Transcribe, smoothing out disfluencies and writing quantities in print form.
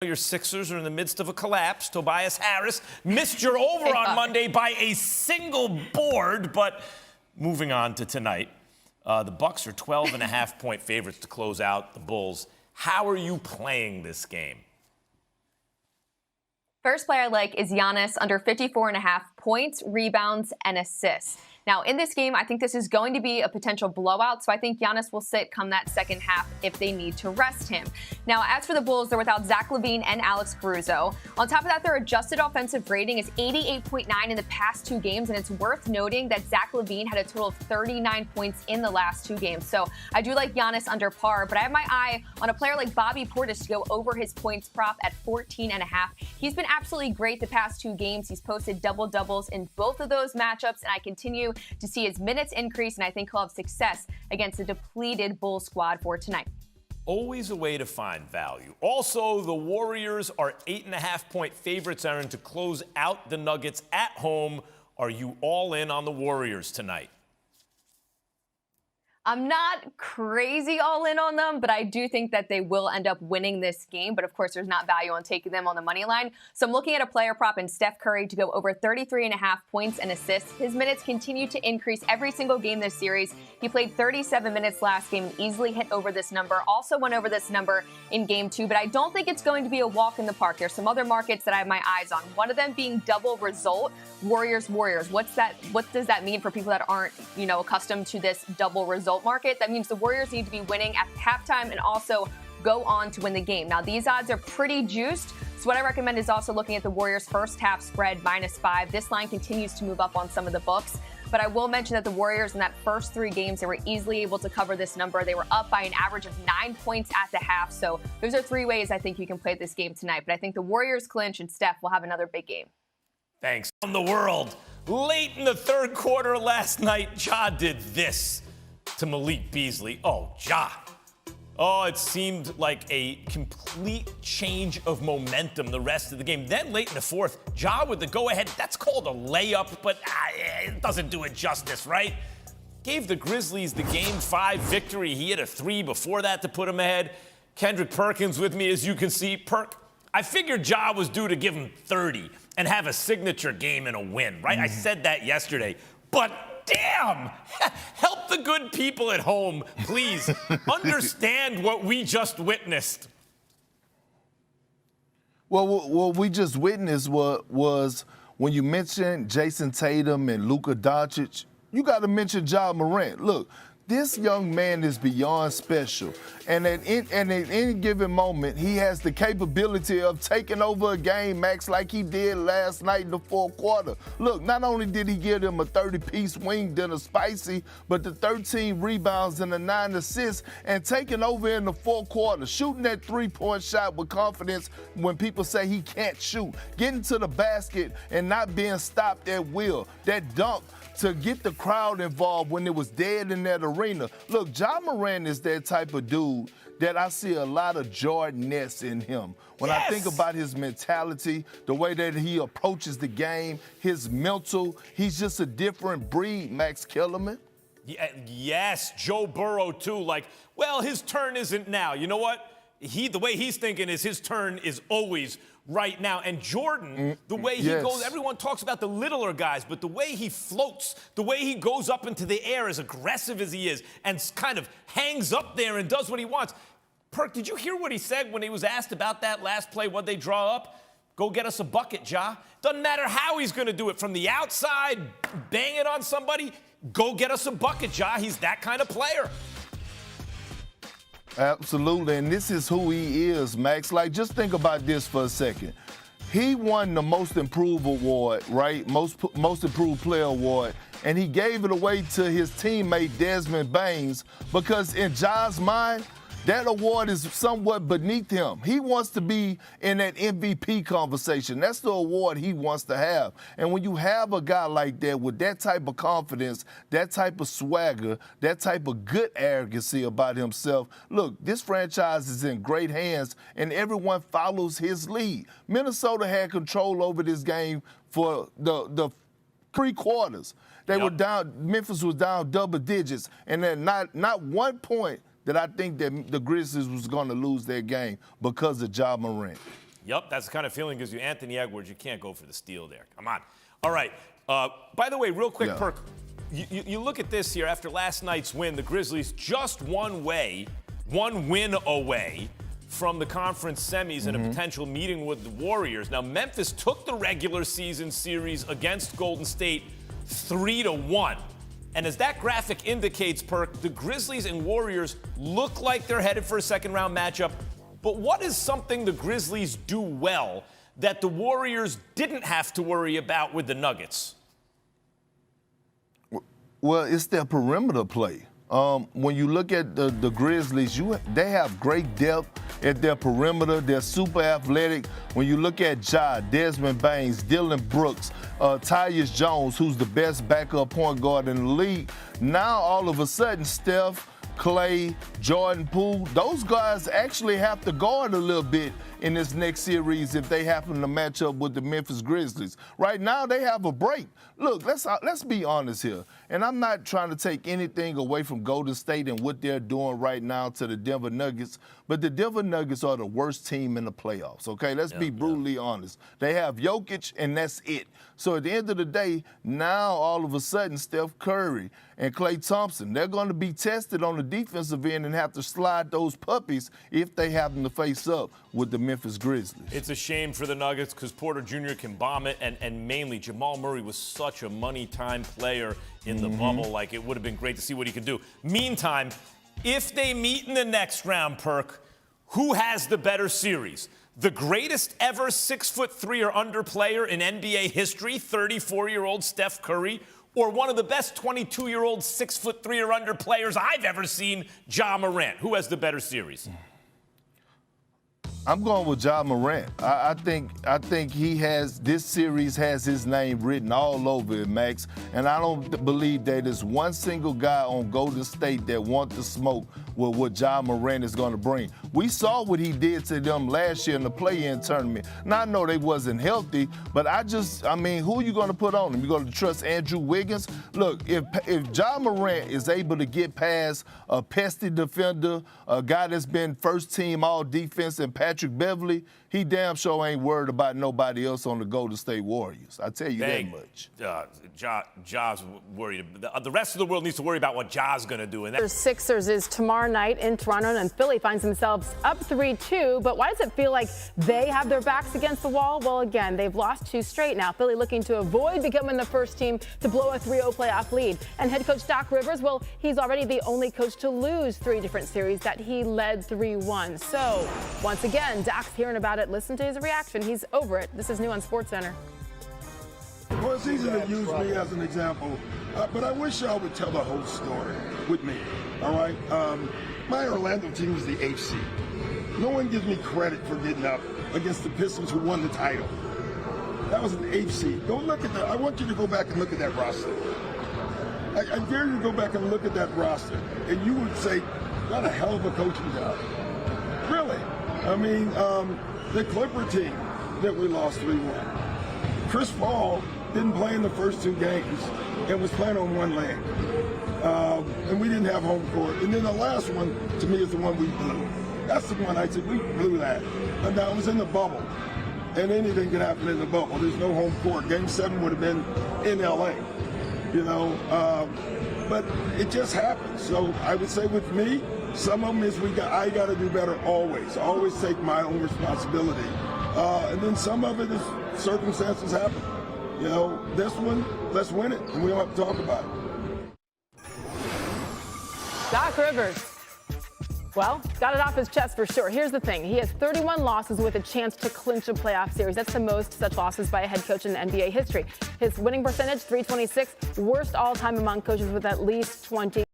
Your Sixers are in the midst of a collapse. Tobias Harris missed your over on Monday by a single board. But moving on to tonight, the Bucks are 12.5-point favorites to close out the Bulls. How are you playing this game? First play I like is Giannis under 54.5 points, rebounds, and assists. Now, in this game, I think this is going to be a potential blowout, so I think Giannis will sit come that second half if they need to rest him. Now, as for the Bulls, they're without Zach LaVine and Alex Caruso. On top of that, their adjusted offensive rating is 88.9 in the past 2 games, and it's worth noting that Zach LaVine had a total of 39 points in the last 2 games. So I do like Giannis under par, but I have my eye on a player like Bobby Portis to go over his points prop at 14.5. He's been absolutely great the past 2 games. He's posted double-doubles in both of those matchups, and I continue to see his minutes increase, and I think he'll have success against the depleted Bulls squad for tonight. Always a way to find value. Also, the Warriors are 8.5-point favorites, Aaron, to close out the Nuggets at home. Are you all in on the Warriors tonight? I'm not crazy all in on them, but I do think that they will end up winning this game. But of course, there's not value on taking them on the money line. So I'm looking at a player prop in Steph Curry to go over 33.5 points and assists. His minutes continue to increase every single game this series. He played 37 minutes last game and easily hit over this number. Also went over this number in game 2, but I don't think it's going to be a walk in the park. There's some other markets that I have my eyes on. One of them being double result, Warriors. What's that? What does that mean for people that aren't, accustomed to this double result market? That means the Warriors need to be winning at halftime and also go on to win the game. Now, these odds are pretty juiced. So what I recommend is also looking at the Warriors' first half spread, -5. This line continues to move up on some of the books. But I will mention that the Warriors in that first 3 games, they were easily able to cover this number. They were up by an average of 9 points at the half. So those are 3 ways I think you can play this game tonight. But I think the Warriors clinch and Steph will have another big game. Thanks. On the world, late in the 3rd quarter last night, Ja did this to Malik Beasley. Oh, Ja. Oh, it seemed like a complete change of momentum the rest of the game. Then late in the 4th, Ja with the go-ahead. That's called a layup, but it doesn't do it justice, right? Gave the Grizzlies the Game 5 victory. He had a 3 before that to put him ahead. Kendrick Perkins with me, as you can see. I figured Ja was due to give him 30 and have a signature game and a win, right? I said that yesterday. But damn! Help the good people at home, please. Understand what we just witnessed. Well, what we just witnessed was when you mentioned Jason Tatum and Luka Doncic, you got to mention Ja Morant. Look, this young man is beyond special. And at any given moment, he has the capability of taking over a game, Max, like he did last night in the 4th quarter. Look, not only did he give them a 30-piece wing dinner spicy, but the 13 rebounds and the 9 assists and taking over in the 4th quarter, shooting that 3-point shot with confidence when people say he can't shoot, getting to the basket and not being stopped at will. That dunk to get the crowd involved when it was dead in that arena. Look, Ja Morant is that type of dude that I see a lot of Jordan-ness in him. When I think about his mentality, the way that he approaches the game, his mental, he's just a different breed, Max Kellerman. Yes, Joe Burrow, too. His turn isn't now. You know what? The way he's thinking is his turn is always right now. And Jordan, the way he goes, everyone talks about the littler guys, but the way he floats, the way he goes up into the air as aggressive as he is and kind of hangs up there and does what he wants. Perk, did you hear what he said when he was asked about that last play? What'd they draw up? Go get us a bucket, Ja. Doesn't matter how he's going to do it. From the outside, bang it on somebody, go get us a bucket, Ja. He's that kind of player. Absolutely, and this is who he is, Max. Just think about this for a second. He won the Most Improved Award, right? Most Improved Player Award, and he gave it away to his teammate Desmond Baines because in Ja's mind, that award is somewhat beneath him. He wants to be in that MVP conversation. That's the award he wants to have. And when you have a guy like that with that type of confidence, that type of swagger, that type of good arrogancy about himself, look, this franchise is in great hands and everyone follows his lead. Minnesota had control over this game for the 3 quarters. They were down, Memphis was down double digits, and then not 1 point that I think that the Grizzlies was going to lose their game because of Ja Morant. Yep, that's the kind of feeling gives you Anthony Edwards. You can't go for the steal there. Come on. All right. By the way, real quick, Perk, you look at this here. After last night's win, the Grizzlies just one win away from the conference semis and a potential meeting with the Warriors. Now, Memphis took the regular season series against Golden State 3-1. And as that graphic indicates, Perk, the Grizzlies and Warriors look like they're headed for a second-round matchup. But what is something the Grizzlies do well that the Warriors didn't have to worry about with the Nuggets? Well, it's their perimeter play. When you look at the Grizzlies, they have great depth at their perimeter. They're super athletic. When you look at Ja, Desmond Baines, Dylan Brooks, Tyus Jones, who's the best backup point guard in the league, now all of a sudden Steph, Klay, Jordan Poole, those guys actually have to guard a little bit in this next series if they happen to match up with the Memphis Grizzlies. Right now, they have a break. Look, let's be honest here. And I'm not trying to take anything away from Golden State and what they're doing right now to the Denver Nuggets, but the Denver Nuggets are the worst team in the playoffs, okay? Let's be brutally honest. They have Jokic, and that's it. So at the end of the day, now all of a sudden, Steph Curry and Klay Thompson, they're going to be tested on the defensive end and have to slide those puppies if they happen to face up with the Memphis Grizzlies. It's a shame for the Nuggets because Porter Jr. can bomb it, and mainly Jamal Murray was such a money-time player in the bubble. Like, it would have been great to see what he could do. Meantime, if they meet in the next round, Perk, who has the better series? The greatest ever 6'3" or under player in NBA history, 34-year-old Steph Curry, or one of the best 22-year-old 6'3" or under players I've ever seen, Ja Morant? Who has the better series? I'm going with Ja Morant. I think he has, this series has his name written all over it, Max. And I don't believe that there's one single guy on Golden State that wants to smoke with what Ja Morant is going to bring. We saw what he did to them last year in the play-in tournament. Now, I know they wasn't healthy, but I mean, who are you going to put on them? You going to trust Andrew Wiggins? Look, if Ja Morant is able to get past a pesky defender, a guy that's been first team all defense, and Patrick Beverly, he damn sure ain't worried about nobody else on the Golden State Warriors. I tell you that much. Ja's worried. The rest of the world needs to worry about what Ja's going to do. And The Sixers is tomorrow night in Toronto, and Philly finds themselves up 3-2. But why does it feel like they have their backs against the wall? Well, again, they've lost 2 straight now. Philly looking to avoid becoming the first team to blow a 3-0 playoff lead. And head coach Doc Rivers, well, he's already the only coach to lose 3 different series that he led 3-1. So once again, Doc's hearing about it. Listen to his reaction. He's over it. This is new on SportsCenter. Well, it's easy to use me as an example, but I wish y'all would tell the whole story with me, all right? My Orlando team was the 8th seed. No one gives me credit for getting up against the Pistons who won the title. That was an 8th seed. Go look at that. I want you to go back and look at that roster. I dare you to go back and look at that roster, and you would say, what a hell of a coaching job. Really. I mean, the Clipper team that we lost 3-1. Chris Paul didn't play in the first 2 games and was playing on one leg. And we didn't have home court. And then the last one, to me, is the one we blew. That's the one I said, we blew that. And now it was in the bubble. And anything can happen in the bubble. There's no home court. Game 7 would have been in L.A., you know. But it just happened. So I would say with me, some of them is I got to do better always. I always take my own responsibility. And then some of it is circumstances happen. You know, this one, let's win it, and we don't have to talk about it. Doc Rivers, well, got it off his chest for sure. Here's the thing. He has 31 losses with a chance to clinch a playoff series. That's the most such losses by a head coach in NBA history. His winning percentage, .326, worst all-time among coaches with at least 20.